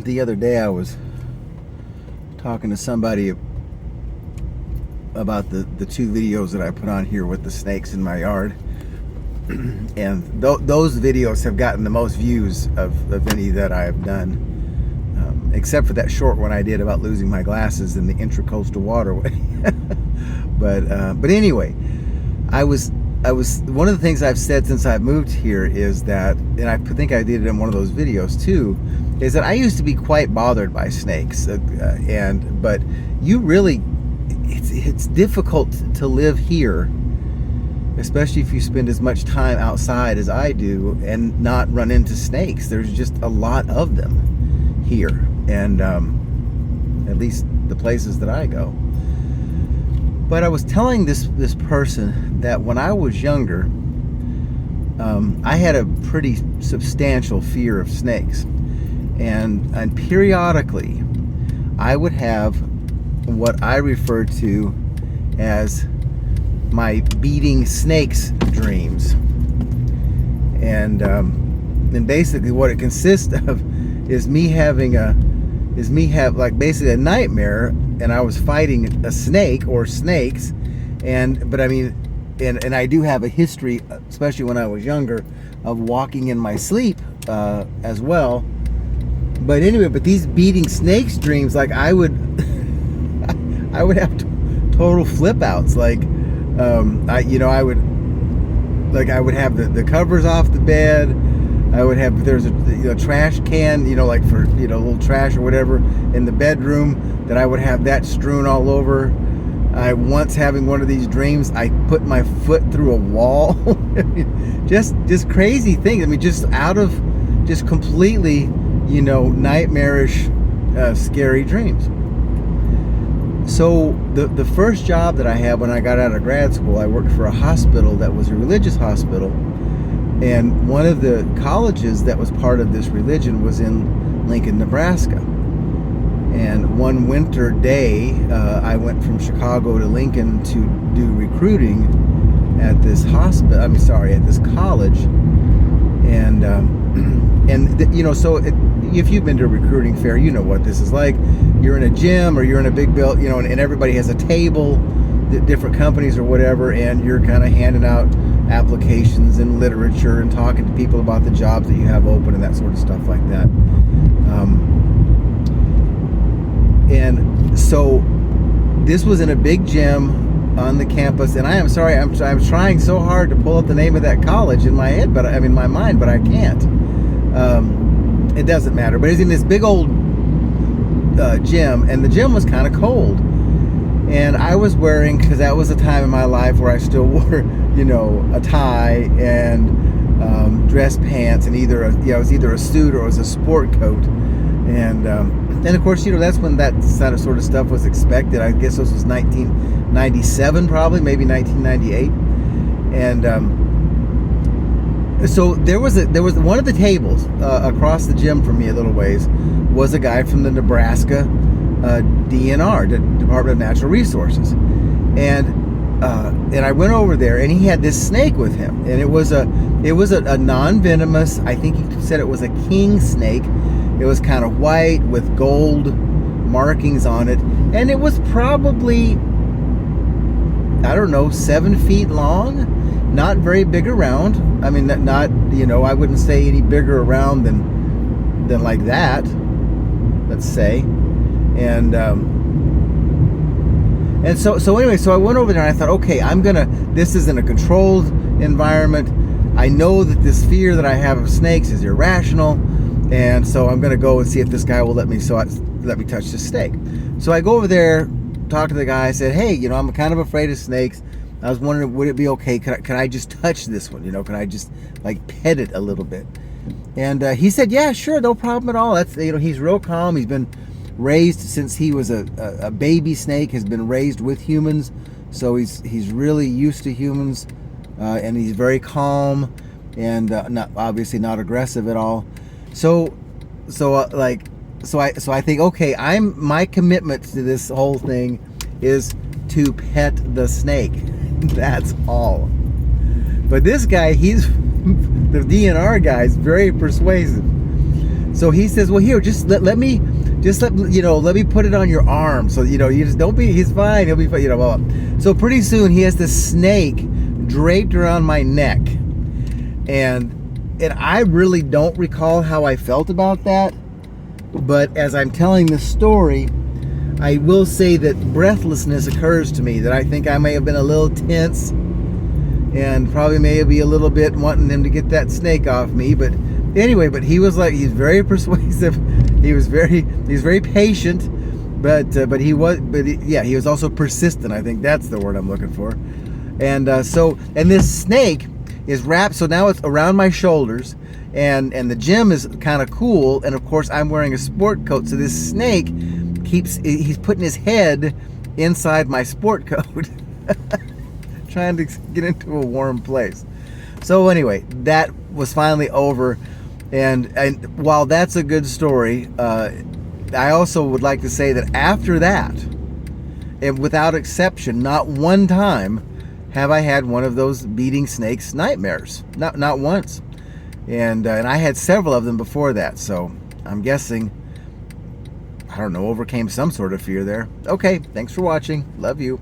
The other day I was talking to somebody about the two videos that I put on here with the snakes in my yard. And those videos have gotten the most views of any that I have done, except for that short one I did about losing my glasses in the Intracoastal Waterway. But anyway, I was one of the things I've said since I've moved here is that, and I think I did it in one of those videos too, is that I used to be quite bothered by snakes, but you really, it's difficult to live here, especially if you spend as much time outside as I do and not run into snakes. There's just a lot of them here, and at least the places that I go. But I was telling this person that when I was younger, I had a pretty substantial fear of snakes, and periodically I would have what I refer to as my beating snakes dreams, and basically what it consists of is me having basically a nightmare, and I was fighting a snake or snakes, but I mean, and I do have a history, especially when I was younger, of walking in my sleep as well. But anyway, but these beating snakes dreams, like I would have total flip outs, like I would have the covers off the bed. I would have, there's a trash can, like for, a little trash or whatever in the bedroom, that I would have that strewn all over. I once having one of these dreams, I put my foot through a wall. just crazy things. I mean, just completely, nightmarish, scary dreams. So the first job that I had when I got out of grad school, I worked for a hospital that was a religious hospital. And one of the colleges that was part of this religion was in Lincoln, Nebraska. And one winter day, I went from Chicago to Lincoln to do recruiting at this at this college. And so if you've been to a recruiting fair, you know what this is like. You're in a gym or you're in a big building, and everybody has a table, different companies or whatever, and you're kind of handing out applications and literature and talking to people about the jobs that you have open and that sort of stuff like that. And so this was in a big gym on the campus, and I'm trying so hard to pull up the name of that college in my head, my mind, but I can't. It doesn't matter. But it's in this big old gym, and the gym was kind of cold. And I was wearing, because that was a time in my life where I still wore, a tie and dress pants, and it was either a suit or it was a sport coat. And of course, that's when that sort of stuff was expected. I guess this was 1997, probably, maybe 1998. And so there was one of the tables across the gym from me a little ways was a guy from the Nebraska DNR, the Department of Natural Resources, and I went over there, and he had this snake with him, and it was a non-venomous, I think he said it was a king snake. It was kind of white with gold markings on it, and it was probably, I don't know, 7 feet long, not very big around. I mean, not I wouldn't say any bigger around than like that, let's say. And so anyway, so I went over there and I thought, okay, this is in a controlled environment. I know that this fear that I have of snakes is irrational, and so I'm gonna go and see if this guy will let me touch this snake. So I go over there, talk to the guy. I said, hey, I'm kind of afraid of snakes. I was wondering, would it be okay? Can I just touch this one? Can I just pet it a little bit? And he said, yeah, sure, no problem at all. That's he's real calm. He's been raised since he was a baby snake, has been raised with humans, so he's really used to humans, and he's very calm and obviously not aggressive at all. So I think, okay, my commitment to this whole thing is to pet the snake. That's all. But this guy, the DNR guy, is very persuasive. So he says, well, here, just let me put it on your arm. So, you just don't be, he's fine. He'll be fine, blah, blah. So pretty soon he has this snake draped around my neck. And I really don't recall how I felt about that. But as I'm telling this story, I will say that breathlessness occurs to me, that I think I may have been a little tense and probably may be a little bit wanting them to get that snake off me. But anyway, but he was like, he's very persuasive. He was very patient, but he was also persistent. I think that's the word I'm looking for. And and this snake is wrapped, so now it's around my shoulders, and the gym is kind of cool, and of course I'm wearing a sport coat, so this snake he's putting his head inside my sport coat trying to get into a warm place. So anyway, that was finally over, and while that's a good story, I also would like to say that after that, and without exception, not one time have I had one of those beating snakes nightmares. Not once. And I had several of them before that, so I'm guessing, I don't know, overcame some sort of fear there. Okay, thanks for watching. Love you.